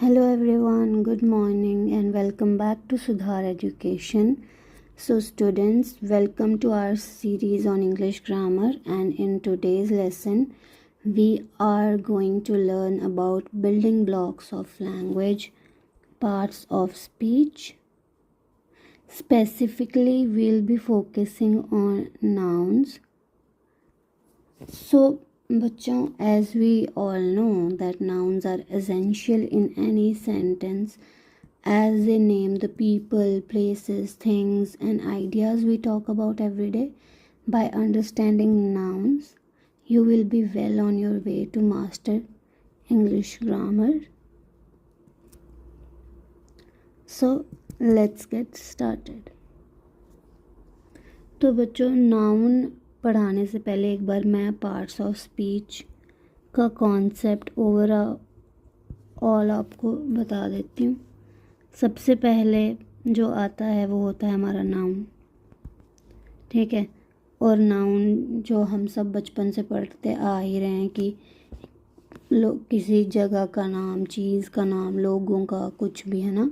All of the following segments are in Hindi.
Hello everyone, good morning and welcome back to Sudhar Education. So students, welcome to our series on English grammar, and in today's lesson we are going to learn about building blocks of language, parts of speech. Specifically, we'll be focusing on nouns. So बच्चों, as we all know that nouns are essential in any sentence as they name the people, places, things and ideas we talk about every day. By understanding nouns, you will be well on your way to master English grammar. So let's get started. तो बच्चों, नाउन पढ़ाने से पहले एक बार मैं पार्ट्स ऑफ स्पीच का कॉन्सेप्ट ओवरऑल आपको बता देती हूँ। सबसे पहले जो आता है वो होता है हमारा नाउन, ठीक है। और नाउन जो हम सब बचपन से पढ़ते आ ही रहे हैं कि किसी जगह का नाम, चीज़ का नाम, लोगों का, कुछ भी, है ना।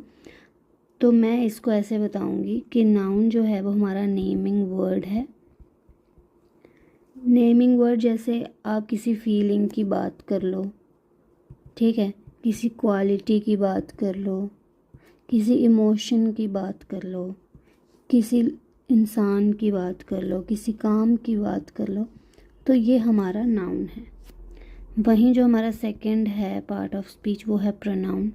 तो मैं इसको ऐसे बताऊंगी कि नाउन जो है वो हमारा नेमिंग वर्ड है। नेमिंग वर्ड जैसे आप किसी फीलिंग की बात कर लो, ठीक है, किसी क्वालिटी की बात कर लो, किसी इमोशन की बात कर लो, किसी इंसान की बात कर लो, किसी काम की बात कर लो, तो ये हमारा नाउन है। वहीं जो हमारा सेकंड है पार्ट ऑफ स्पीच वो है प्रोनाउन।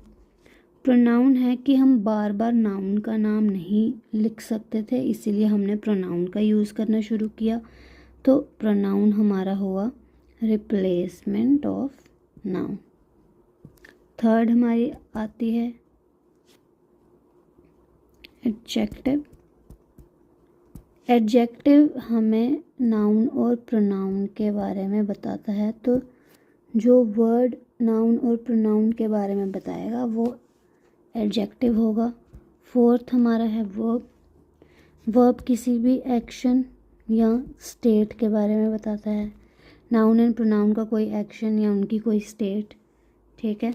प्रोनाउन है कि हम बार बार नाउन का नाम नहीं लिख सकते थे, इसीलिए हमने प्रोनाउन का यूज़ करना शुरू किया। तो प्रोनाउन हमारा हुआ रिप्लेसमेंट ऑफ नाउन। थर्ड हमारी आती है एडजेक्टिव। एडजेक्टिव हमें नाउन और प्रोनाउन के बारे में बताता है। तो जो वर्ड नाउन और प्रोनाउन के बारे में बताएगा वो एडजेक्टिव होगा। फोर्थ हमारा है वर्ब। वर्ब किसी भी एक्शन या स्टेट के बारे में बताता है। नाउन एंड प्रोनाउन का कोई एक्शन या उनकी कोई स्टेट, ठीक है।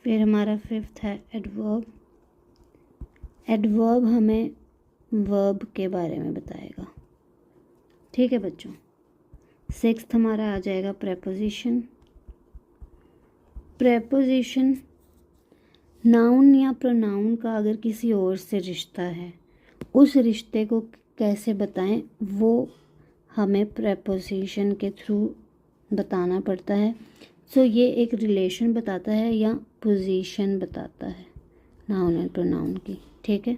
फिर हमारा फिफ्थ है एडवर्ब। एडवर्ब हमें वर्ब के बारे में बताएगा, ठीक है बच्चों। सिक्स्थ हमारा आ जाएगा प्रेपोजिशन। प्रेपोजिशन नाउन या प्रोनाउन का अगर किसी और से रिश्ता है, उस रिश्ते को कैसे बताएं वो हमें प्रेपोजिशन के थ्रू बताना पड़ता है। सो ये एक रिलेशन बताता है या पोजीशन बताता है नाउन एंड प्रोनाउन की, ठीक है।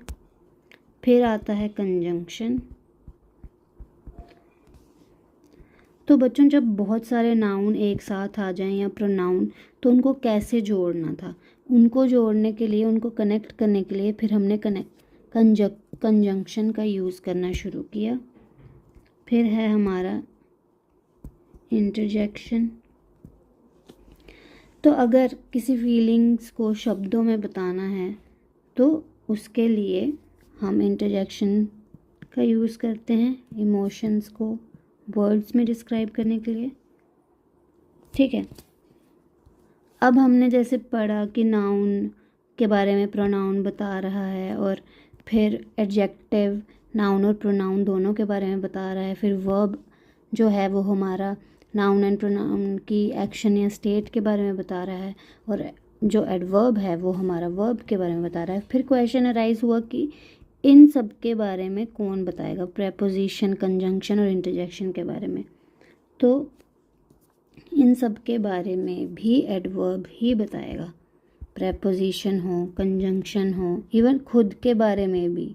फिर आता है कंजंक्शन। तो बच्चों, जब बहुत सारे नाउन एक साथ आ जाएं या प्रोनाउन, तो उनको कैसे जोड़ना था, उनको जोड़ने के लिए, उनको कनेक्ट करने के लिए फिर हमने कंजंक्शन का यूज़ करना शुरू किया। फिर है हमारा इंटरजेक्शन। तो अगर किसी फीलिंग्स को शब्दों में बताना है तो उसके लिए हम इंटरजेक्शन का यूज़ करते हैं, इमोशंस को वर्ड्स में डिस्क्राइब करने के लिए, ठीक है। अब हमने जैसे पढ़ा कि नाउन के बारे में प्रोनाउन बता रहा है, और फिर एडजेक्टिव नाउन और प्रोनाउन दोनों के बारे में बता रहा है। फिर वर्ब जो है वो हमारा नाउन एंड प्रोनाउन की एक्शन या स्टेट के बारे में बता रहा है, और जो एडवर्ब है वो हमारा वर्ब के बारे में बता रहा है। फिर क्वेश्चन अराइज हुआ कि इन सब के बारे में कौन बताएगा, प्रेपोजिशन, कंजंक्शन और इंटरजेक्शन के बारे में। तो इन सब के बारे में भी एडवर्ब ही बताएगा। प्रेपोजिशन हो, कंजंक्शन हो, इवन खुद के बारे में भी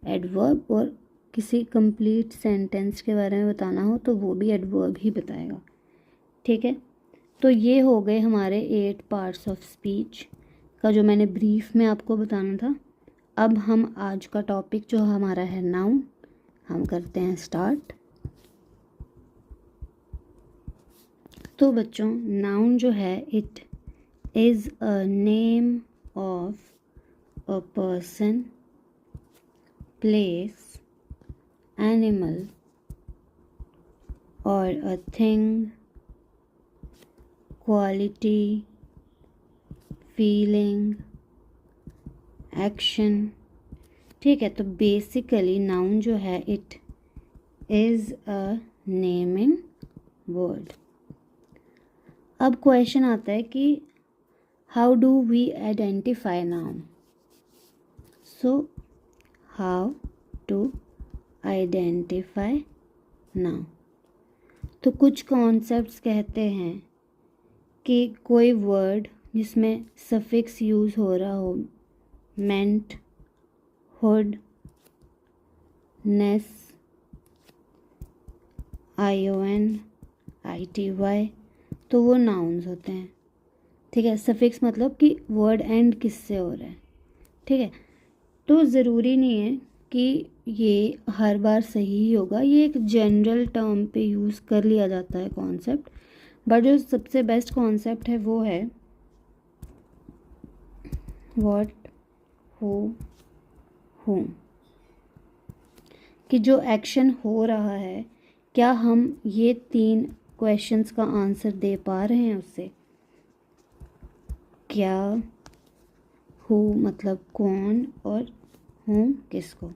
एडवर्ब, और किसी कंप्लीट सेंटेंस के बारे में बताना हो तो वो भी एडवर्ब ही बताएगा, ठीक है। तो ये हो गए हमारे 8 पार्ट्स ऑफ स्पीच का जो मैंने ब्रीफ में आपको बताना था। अब हम आज का टॉपिक जो हमारा है नाउन, हम करते हैं स्टार्ट। तो बच्चों, नाउन जो है it is a name of a person, place, animal or a thing, quality, feeling, action. ठीक है, तो बेसिकली नाउन जो है it is a naming word. अब क्वेश्चन आता है कि how do we identify noun. So how to identify noun. तो कुछ कॉन्सेप्ट्स कहते हैं कि कोई वर्ड जिसमें सफिक्स यूज़ हो रहा हो, मेंट, हुड, नेस, ION, ITY, तो वो नाउन्स होते हैं। ठीक है, सफिक्स मतलब कि वर्ड एंड किससे हो रहा है। ठीक है, तो ज़रूरी नहीं है कि ये हर बार सही ही होगा, ये एक जनरल टर्म पे यूज़ कर लिया जाता है कॉन्सेप्ट। बट जो सबसे बेस्ट कॉन्सेप्ट है वो है व्हाट, हु, whom, कि जो एक्शन हो रहा है क्या हम ये 3 क्वेश्चंस का आंसर दे पा रहे हैं उससे। क्या, हु मतलब कौन, और whom किसको।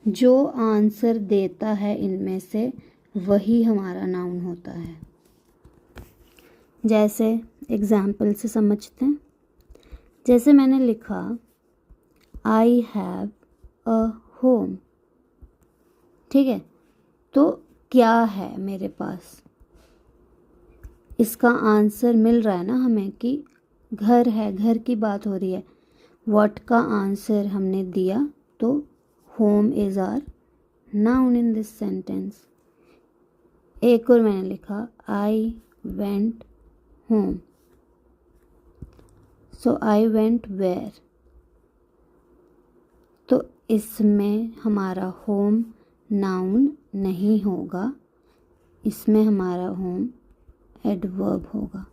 जो आंसर देता है इनमें से वही हमारा नाउन होता है। जैसे एग्जाम्पल से समझते हैं। जैसे मैंने लिखा आई हैव अ होम। ठीक है, तो क्या है मेरे पास, इसका आंसर मिल रहा है ना हमें कि घर है, घर की बात हो रही है। व्हाट का आंसर हमने दिया, तो home is our noun in this sentence. एक और मैंने लिखा I went home. So I went where, तो इसमें हमारा होम नाउन नहीं होगा, इसमें हमारा होम एडवर्ब होगा।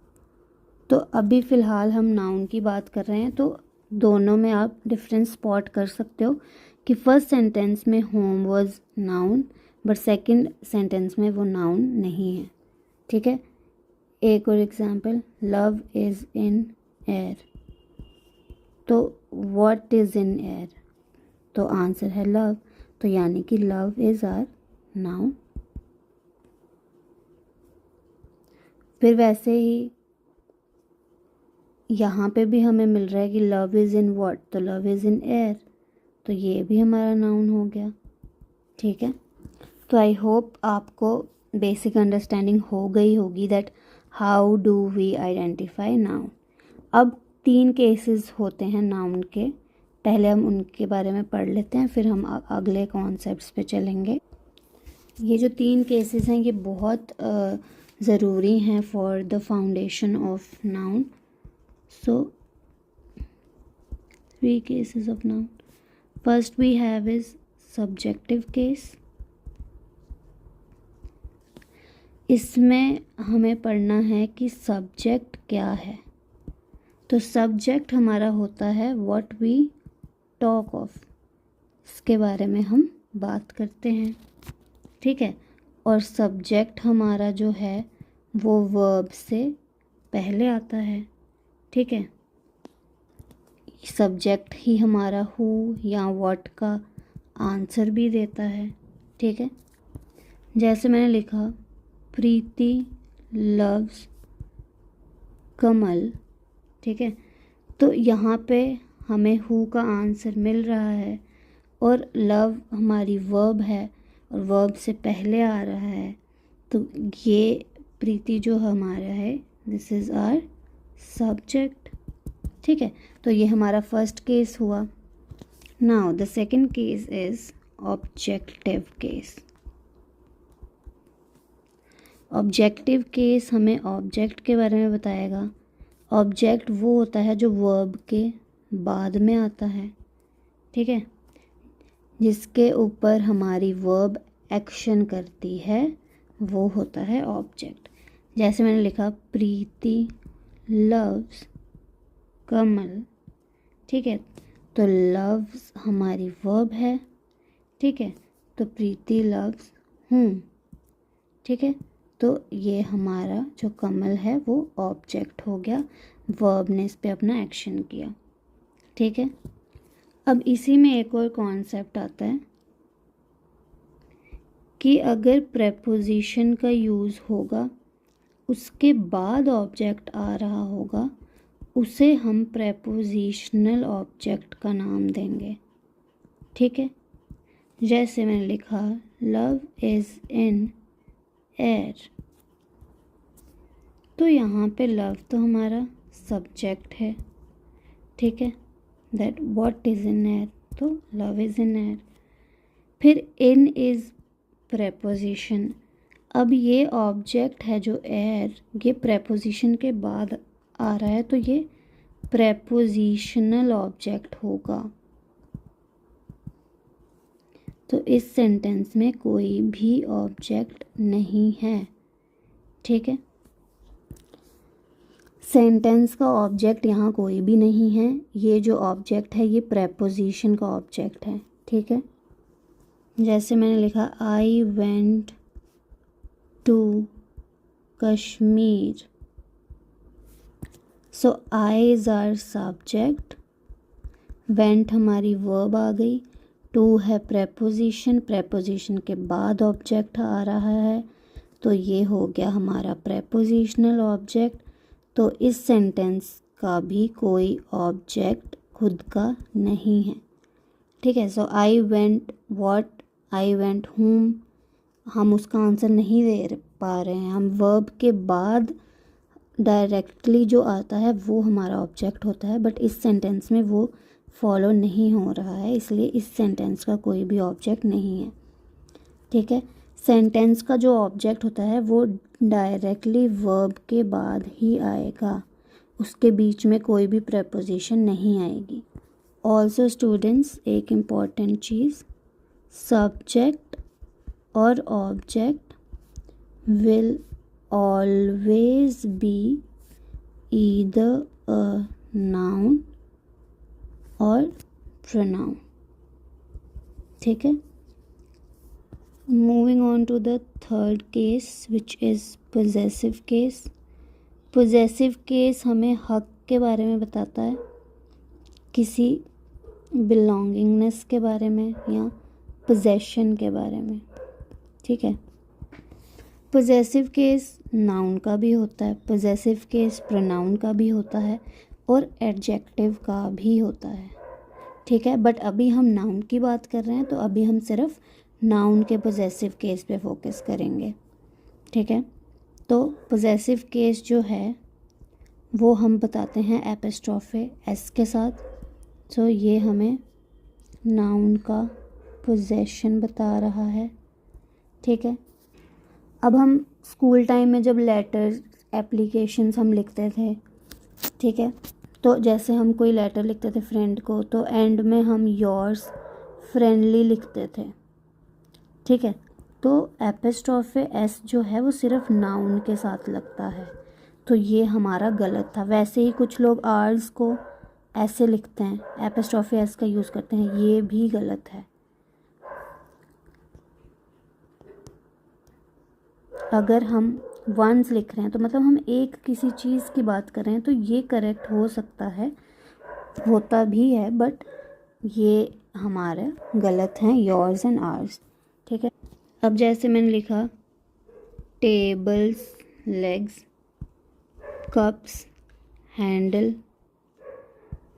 तो अभी फ़िलहाल हम नाउन की बात कर रहे हैं, तो दोनों में आप डिफरेंस स्पॉट कर सकते हो कि फर्स्ट सेंटेंस में home was noun but second sentence में वो नाउन नहीं है। ठीक है, एक और example, love is in air. तो व्हाट इज़ इन एयर, तो आंसर है लव, तो यानी कि लव इज़ आर नाउन। फिर वैसे ही यहाँ पे भी हमें मिल रहा है कि लव इज़ इन व्हाट, तो लव इज़ इन एयर, तो ये भी हमारा नाउन हो गया। ठीक है, तो आई होप आपको बेसिक अंडरस्टैंडिंग हो गई होगी that how do we identify noun. अब 3 केसेस होते हैं नाउन के, पहले हम उनके बारे में पढ़ लेते हैं, फिर हम अगले कॉन्सेप्ट्स पे चलेंगे। ये जो 3 केसेस हैं ये बहुत ज़रूरी हैं for the foundation of noun. So 3 cases of noun. First we have is subjective case. इसमें हमें पढ़ना है कि सब्जेक्ट क्या है। तो सब्जेक्ट हमारा होता है व्हाट वी टॉक ऑफ, इसके बारे में हम बात करते हैं। ठीक है, और सब्जेक्ट हमारा जो है वो वर्ब से पहले आता है। ठीक है, सब्जेक्ट ही हमारा हु या व्हाट का आंसर भी देता है। ठीक है, जैसे मैंने लिखा प्रीति लव्स कमल। ठीक है, तो यहाँ पे हमें हु का आंसर मिल रहा है और लव हमारी वर्ब है और वर्ब से पहले आ रहा है, तो ये प्रीति जो हमारा है दिस इज़ आवर सब्जेक्ट। ठीक है, तो ये हमारा फर्स्ट केस हुआ। Now the second case is objective case. Objective case हमें ऑब्जेक्ट के बारे में बताएगा। ऑब्जेक्ट वो होता है जो वर्ब के बाद में आता है। ठीक है, जिसके ऊपर हमारी वर्ब एक्शन करती है वो होता है ऑब्जेक्ट। जैसे मैंने लिखा प्रीति लव्स कमल। ठीक है, तो लव्स हमारी वर्ब है। ठीक है, तो प्रीति लव्स हूम। ठीक है, तो ये हमारा जो कमल है वो ऑब्जेक्ट हो गया, वर्ब ने इस पे अपना एक्शन किया। ठीक है, अब इसी में एक और कॉन्सेप्ट आता है कि अगर प्रेपोजिशन का यूज़ होगा, उसके बाद ऑब्जेक्ट आ रहा होगा, उसे हम प्रेपोजिशनल ऑब्जेक्ट का नाम देंगे। ठीक है, जैसे मैंने लिखा लव इज़ इन एयर, तो यहाँ पे लव तो हमारा सब्जेक्ट है। ठीक है, that what is in air, तो लव इज़ इन एयर। फिर इन इज़ प्रेपोजिशन। अब ये ऑब्जेक्ट है जो एयर, ये प्रेपोजिशन के बाद आ रहा है, तो ये प्रेपोजिशनल ऑब्जेक्ट होगा। तो इस सेंटेंस में कोई भी ऑब्जेक्ट नहीं है। ठीक है, सेंटेंस का ऑब्जेक्ट यहाँ कोई भी नहीं है। ये जो ऑब्जेक्ट है ये प्रेपोजिशन का ऑब्जेक्ट है। ठीक है, जैसे मैंने लिखा I went to Kashmir, so I is our subject, went हमारी वर्ब आ गई, टू है प्रेपोजिशन, प्रेपोजिशन के बाद ऑब्जेक्ट आ रहा है, तो ये हो गया हमारा प्रेपोजिशनल ऑब्जेक्ट। तो इस सेंटेंस का भी कोई ऑब्जेक्ट खुद का नहीं है। ठीक है, so I went what, I went home, हम उसका आंसर नहीं दे पा रहे हैं। हम वर्ब के बाद डायरेक्टली जो आता है वो हमारा ऑब्जेक्ट होता है, बट इस सेंटेंस में वो फॉलो नहीं हो रहा है, इसलिए इस सेंटेंस का कोई भी ऑब्जेक्ट नहीं है। ठीक है, सेंटेंस का जो ऑब्जेक्ट होता है वो डायरेक्टली वर्ब के बाद ही आएगा, उसके बीच में कोई भी प्रेपोजिशन नहीं आएगी। ऑल्सो स्टूडेंट्स, एक इम्पॉर्टेंट चीज़, सब्जेक्ट और object will always be either a noun or pronoun. ठीक है, moving on to the third case which is possessive case. Possessive case हमें हक के बारे में बताता है, किसी बिलोंगिंगनेस के बारे में या पोजेशन के बारे में। ठीक है, पोजेसिव केस नाउन का भी होता है, पोजेसिव केस प्रोनाउन का भी होता है और एडजेक्टिव का भी होता है। ठीक है, बट अभी हम नाउन की बात कर रहे हैं, तो अभी हम सिर्फ नाउन के पोजेसिव केस पे फोकस करेंगे। ठीक है, तो पोजेसिव केस जो है वो हम बताते हैं एपिस्ट्रोफे एस के साथ। तो ये हमें नाउन का पोजेशन बता रहा है। ठीक है, अब हम स्कूल टाइम में जब लेटर्स एप्लीकेशंस हम लिखते थे, ठीक है, तो जैसे हम कोई लेटर लिखते थे फ्रेंड को, तो एंड में हम योर्स फ्रेंडली लिखते थे। ठीक है, तो एपिस्ट्रोफे एस जो है वो सिर्फ नाउन के साथ लगता है, तो ये हमारा गलत था। वैसे ही कुछ लोग आर्स को ऐसे लिखते हैं, एपिस्ट्रोफे एस का यूज़ करते हैं, ये भी गलत है। अगर हम वंस लिख रहे हैं तो मतलब हम एक किसी चीज़ की बात कर रहे हैं, तो ये करेक्ट हो सकता है, होता भी है, बट ये हमारे गलत हैं, योर्स एंड आर्स। ठीक है, अब जैसे मैंने लिखा table's legs, cup's handle,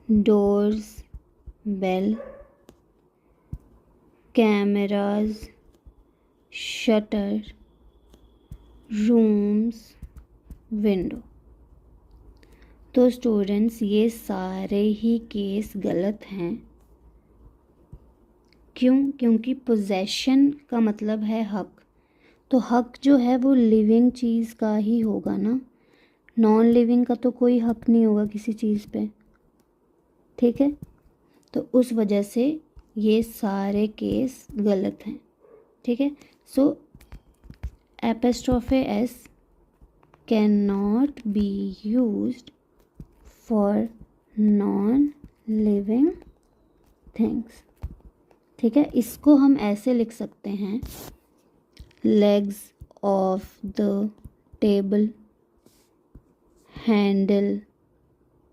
door's bell, camera's shutter, room's window. तो स्टूडेंट्स ये सारे ही केस गलत हैं। क्यों? क्योंकि पोजेशन का मतलब है हक, तो हक जो है वो लिविंग चीज़ का ही होगा ना, नॉन लिविंग का तो कोई हक नहीं होगा किसी चीज़ पे। ठीक है, तो उस वजह से ये सारे केस गलत हैं। ठीक है, so apostrophe S can not be used for non living things. ठीक है, इसको हम ऐसे लिख सकते हैं, legs of the table, handle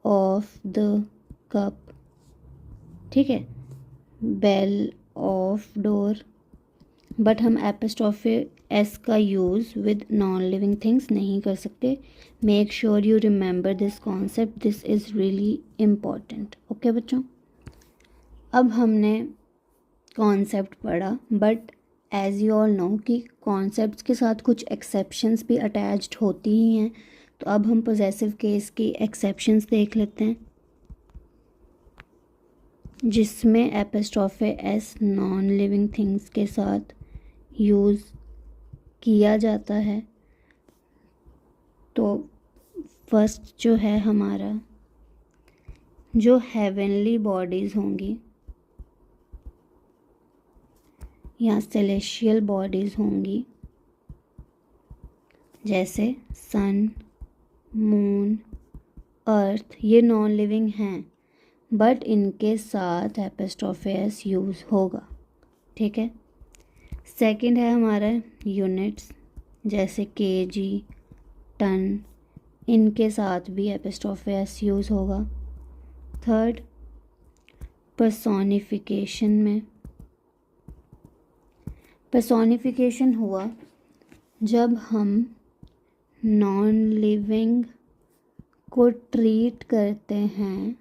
of the cup, ठीक है, बेल ऑफ डोर। बट हम एपिस्ट्रॉफी एस का use with non living things नहीं कर सकते। Make sure you remember this concept, this is really important. Okay बच्चों, अब हमने कॉन्सेप्ट पढ़ा, but as you all no कि कॉन्सेप्ट्स के साथ कुछ एक्सेप्शंस भी अटैच्ड होती ही हैं। तो अब हम पोजेसिव केस की एक्सेप्शंस देख लेते हैं, जिसमें epistrophe S non living things के साथ यूज़ किया जाता है। तो फर्स्ट जो है हमारा, जो हेवनली बॉडीज़ होंगी या सेलेशियल बॉडीज़ होंगी, जैसे सन, मून, अर्थ, ये नॉन लिविंग हैं, बट इनके साथ एपिस्ट्रॉफी एस यूज़ होगा, ठीक है। सेकंड है हमारा यूनिट्स, जैसे केजी, टन, इनके साथ भी एपिस्ट्रॉफी एस यूज़ होगा। थर्ड, पर्सोनिफिकेशन में, पर्सोनिफिकेशन हुआ जब हम नॉन लिविंग को ट्रीट करते हैं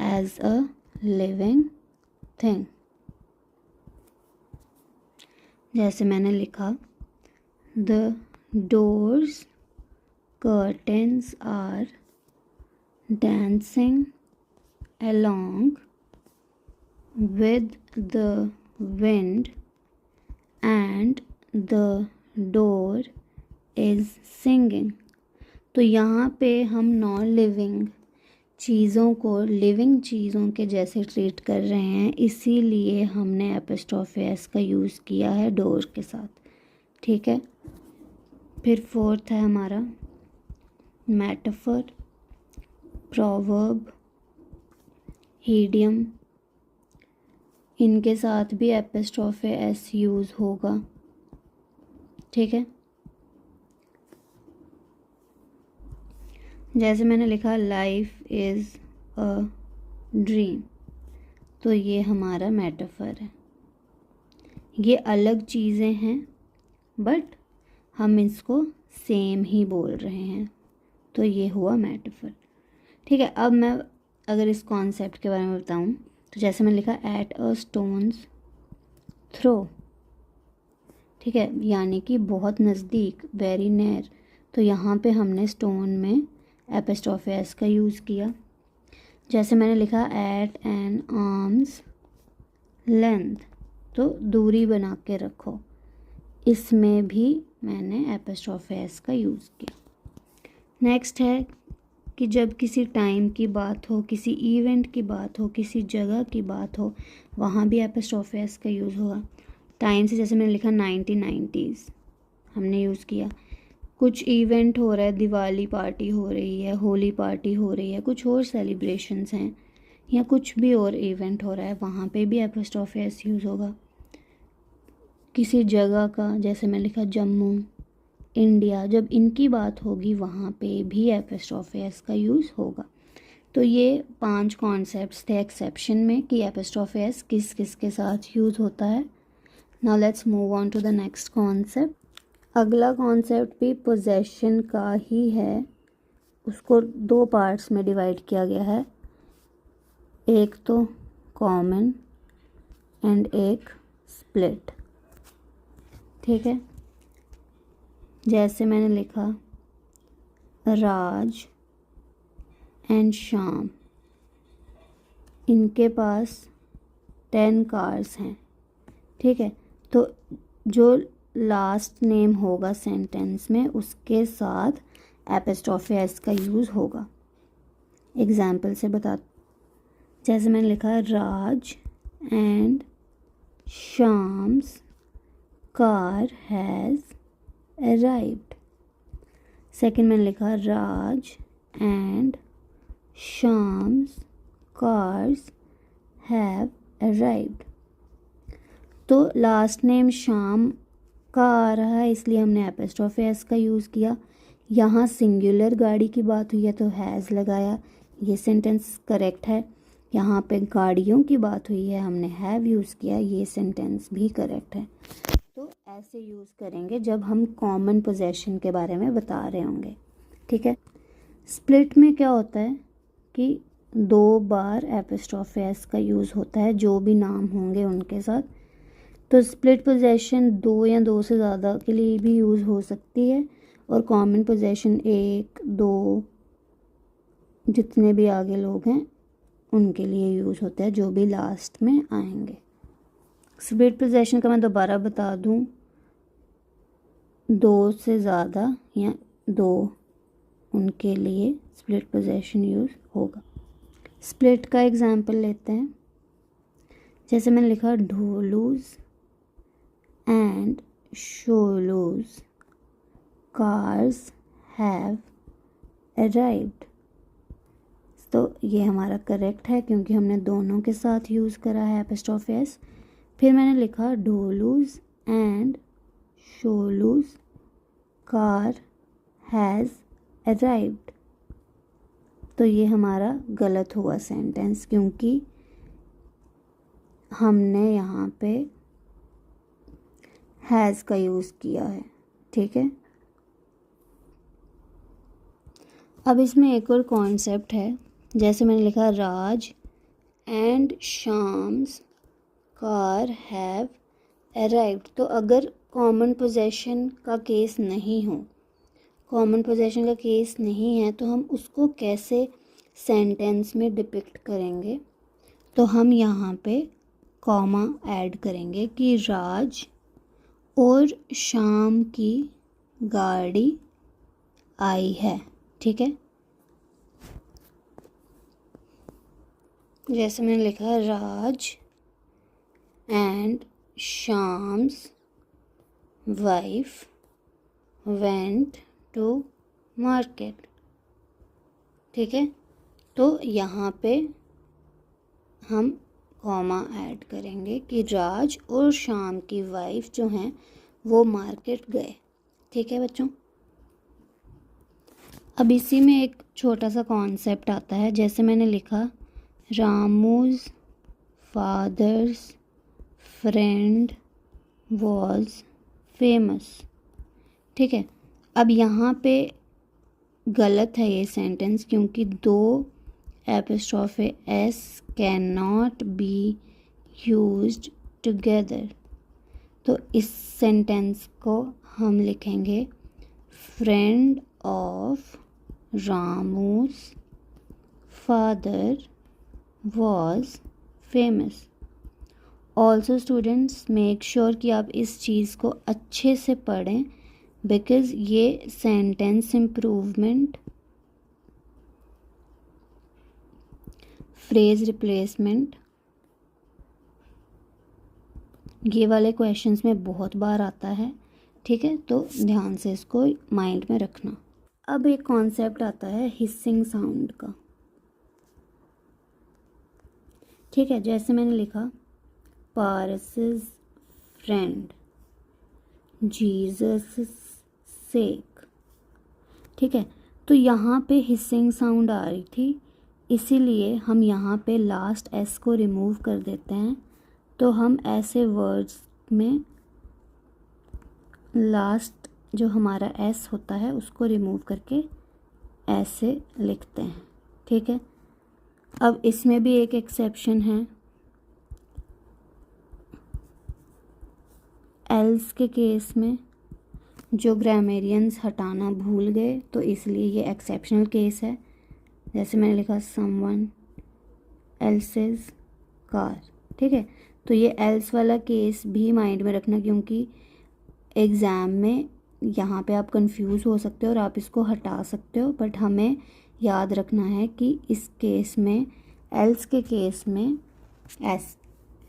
एज अ लिविंग थिंग। जैसे मैंने लिखा, the door's curtains are dancing along with the wind and the door is singing। तो यहाँ पे हम नॉन लिविंग चीज़ों को लिविंग चीज़ों के जैसे ट्रीट कर रहे हैं, इसीलिए हमने एपिस्ट्रॉफी एस का यूज़ किया है डोर के साथ, ठीक है। फिर फोर्थ है हमारा मेटाफर, प्रोवर्ब, हीडियम, इनके साथ भी एपिस्ट्रॉफी एस यूज़ होगा, ठीक है। जैसे मैंने लिखा, लाइफ इज़ अ ड्रीम, तो ये हमारा मेटाफर है। ये अलग चीज़ें हैं, बट हम इसको सेम ही बोल रहे हैं, तो ये हुआ मेटाफर, ठीक है। अब मैं अगर इस कॉन्सेप्ट के बारे में बताऊं, तो जैसे मैंने लिखा, एट अ स्टोन्स थ्रो, ठीक है, यानी कि बहुत नज़दीक, वेरी नियर। तो यहाँ पे हमने स्टोन में एपिस्ट्रॉफी एस का यूज़ किया। जैसे मैंने लिखा, एट एन आर्म्स लेंथ, तो दूरी बना के रखो, इसमें भी मैंने एपिस्ट्रॉफी एस का यूज़ किया। नेक्स्ट है कि जब किसी टाइम की बात हो, किसी इवेंट की बात हो, किसी जगह की बात हो, वहाँ भी एपिस्ट्रॉफी एस का यूज़ होगा। टाइम से जैसे मैंने लिखा 1990s हमने यूज़ किया। कुछ इवेंट हो रहा है, दिवाली पार्टी हो रही है, होली पार्टी हो रही है, कुछ और सेलिब्रेशंस हैं, या कुछ भी और इवेंट हो रहा है, वहाँ पे भी एपिस्ट्रॉफी एस यूज़ होगा। किसी जगह का, जैसे मैं लिखा जम्मू, इंडिया, जब इनकी बात होगी वहाँ पे भी एपिस्ट्रॉफी एस का यूज़ होगा। तो ये 5 कॉन्सेप्ट्स थे एक्सेप्शन में कि एपिस्ट्रॉफी एस किस किस के साथ यूज़ होता है। Now let's move on to the next concept. अगला कॉन्सेप्ट भी पोजेशन का ही है, उसको 2 पार्ट्स में डिवाइड किया गया है, एक तो कॉमन एंड एक स्प्लिट, ठीक है। जैसे मैंने लिखा, राज एंड श्याम, इनके पास 10 कार्स हैं, ठीक है। तो जो लास्ट नेम होगा सेंटेंस में, उसके साथ एपिस्ट्रॉफी एस का यूज़ होगा। एग्जाम्पल से बता, जैसे मैंने लिखा, Raj and Shyam's car has arrived। Second मैंने लिखा, Raj and Shyam's cars have arrived। तो लास्ट नेम श्याम का आ रहा है इसलिए हमने एपिस्ट्रोफी एस का यूज़ किया। यहाँ सिंगुलर गाड़ी की बात हुई है तो हैज़ लगाया, ये सेंटेंस करेक्ट है। यहाँ पे गाड़ियों की बात हुई है, हमने हैव यूज़ किया, ये सेंटेंस भी करेक्ट है। तो ऐसे यूज़ करेंगे जब हम कॉमन पोजेशन के बारे में बता रहे होंगे, ठीक है। स्प्लिट में क्या होता है कि 2 बार एपिस्ट्रोफी एस का यूज़ होता है जो भी नाम होंगे उनके साथ। तो स्प्लिट पोजेशन 2 या 2 से ज़्यादा के लिए भी यूज़ हो सकती है, और कॉमन पोजेशन 1, 2 जितने भी आगे लोग हैं उनके लिए यूज़ होता है, जो भी लास्ट में आएंगे। स्प्लिट पोजेशन का मैं दोबारा बता दूं, 2 से ज़्यादा या 2 उनके लिए स्प्लिट पोजेशन यूज़ होगा। स्प्लिट का एग्जाम्पल लेते हैं। जैसे मैंने लिखा ढोलूज एंड शोलूज कार्स हैव अराइव्ड। तो ये हमारा करेक्ट है क्योंकि हमने दोनों के साथ यूज़ करा है एपिस्ट्रोफी एस। फिर मैंने लिखा ढोलूज एंड शोलूज कार हैज़ अराइव्ड। तो ये हमारा गलत हुआ सेंटेंस क्योंकि हमने यहाँ पे हैज़ का यूज़ किया है, ठीक है। अब इसमें एक और कॉन्सेप्ट है। जैसे मैंने लिखा Raj and शाम्स car have arrived. तो अगर कॉमन पोजेशन का केस नहीं हो, कॉमन पोजेशन का केस नहीं है, तो हम उसको कैसे सेंटेंस में डिपिक्ट करेंगे। तो हम यहाँ पे कॉमा ऐड करेंगे कि राज और शाम की गाड़ी आई है, ठीक है। जैसे मैंने लिखा Raj and Shyam's wife went to market, ठीक है। तो यहाँ पे हम कॉमा ऐड करेंगे कि राज और शाम की वाइफ जो हैं वो मार्केट गए, ठीक है बच्चों। अब इसी में एक छोटा सा कॉन्सेप्ट आता है। जैसे मैंने लिखा रामूज फादर्स फ्रेंड वॉज फेमस, ठीक है। अब यहाँ पे गलत है ये सेंटेंस क्योंकि 2 apostrophe S can not be used together. तो इस सेंटेंस को हम लिखेंगे friend of Ramu's father was famous. Also students make sure कि आप इस चीज़ को अच्छे से पढ़ें बिकॉज़ ये सेंटेंस इम्प्रूवमेंट, फ्रेज रिप्लेसमेंट, ये वाले क्वेश्चंस में बहुत बार आता है, ठीक है। तो ध्यान से इसको माइंड में रखना। अब एक कॉन्सेप्ट आता है हिसिंग साउंड का, ठीक है। जैसे मैंने लिखा पारसिस फ्रेंड जीसस सेक, ठीक है। तो यहाँ पे हिसिंग साउंड आ रही थी, इसीलिए हम यहाँ पे लास्ट एस को रिमूव कर देते हैं। तो हम ऐसे वर्ड्स में लास्ट जो हमारा एस होता है उसको रिमूव करके ऐसे लिखते हैं, ठीक है। अब इसमें भी एक एक्सेप्शन है, एल्स के केस में जो ग्रामेरियंस हटाना भूल गए तो इसलिए ये एक्सेप्शनल केस है। जैसे मैंने लिखा समवन एल्सेस कार, ठीक है। तो ये एल्स वाला केस भी माइंड में रखना क्योंकि एग्ज़ाम में यहाँ पे आप कंफ्यूज हो सकते हो और आप इसको हटा सकते हो, बट हमें याद रखना है कि इस केस में एल्स के केस में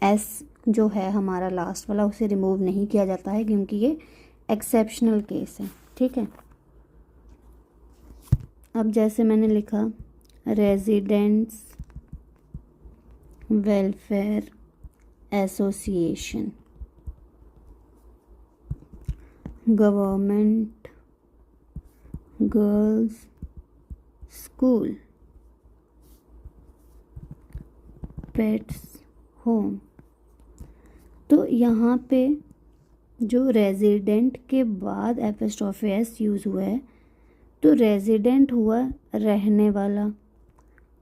एस जो है हमारा लास्ट वाला उसे रिमूव नहीं किया जाता है क्योंकि ये एक्सेप्शनल केस है, ठीक है। अब जैसे मैंने लिखा residents welfare association, government girls school, pets home. तो यहाँ पे जो रेजिडेंट के बाद एपोस्ट्रोफी एस यूज़ हुआ है, तो रेजिडेंट हुआ रहने वाला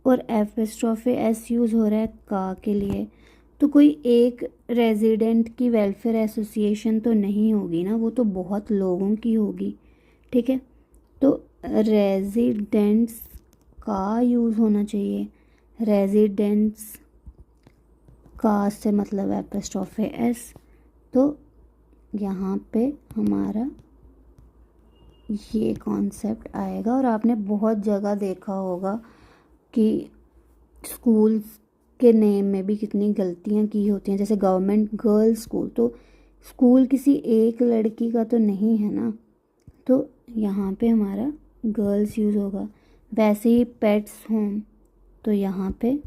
और एपोस्ट्रोफी एस यूज़ हो रहा है का के लिए। तो कोई एक रेजिडेंट की वेलफेयर एसोसिएशन तो नहीं होगी ना, वो तो बहुत लोगों की होगी। ठीक है, तो रेजिडेंट्स का यूज़ होना चाहिए। रेजिडेंट्स का से मतलब एपोस्ट्रोफी एस। तो यहाँ पे हमारा ये कॉन्सेप्ट आएगा। और आपने बहुत जगह देखा होगा कि स्कूल्स के नेम में भी कितनी गलतियाँ की होती हैं, जैसे गवर्नमेंट गर्ल्स स्कूल, तो स्कूल किसी एक लड़की का तो नहीं है ना, तो यहाँ पे हमारा गर्ल्स यूज़ होगा। वैसे ही पेट्स होम, तो यहाँ पे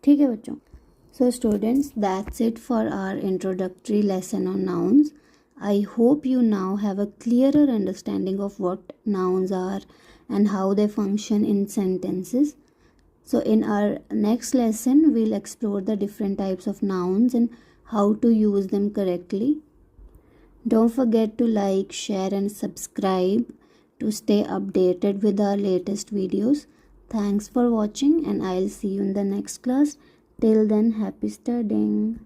ठीक है बच्चों। So students, that's it for our introductory lesson on nouns. I hope you now have a clearer understanding of what nouns are and how they function in sentences. So in our next lesson, we'll explore the different types of nouns and how to use them correctly. Don't forget to like, share and subscribe to stay updated with our latest videos. Thanks for watching and I'll see you in the next class. Till then, happy studying.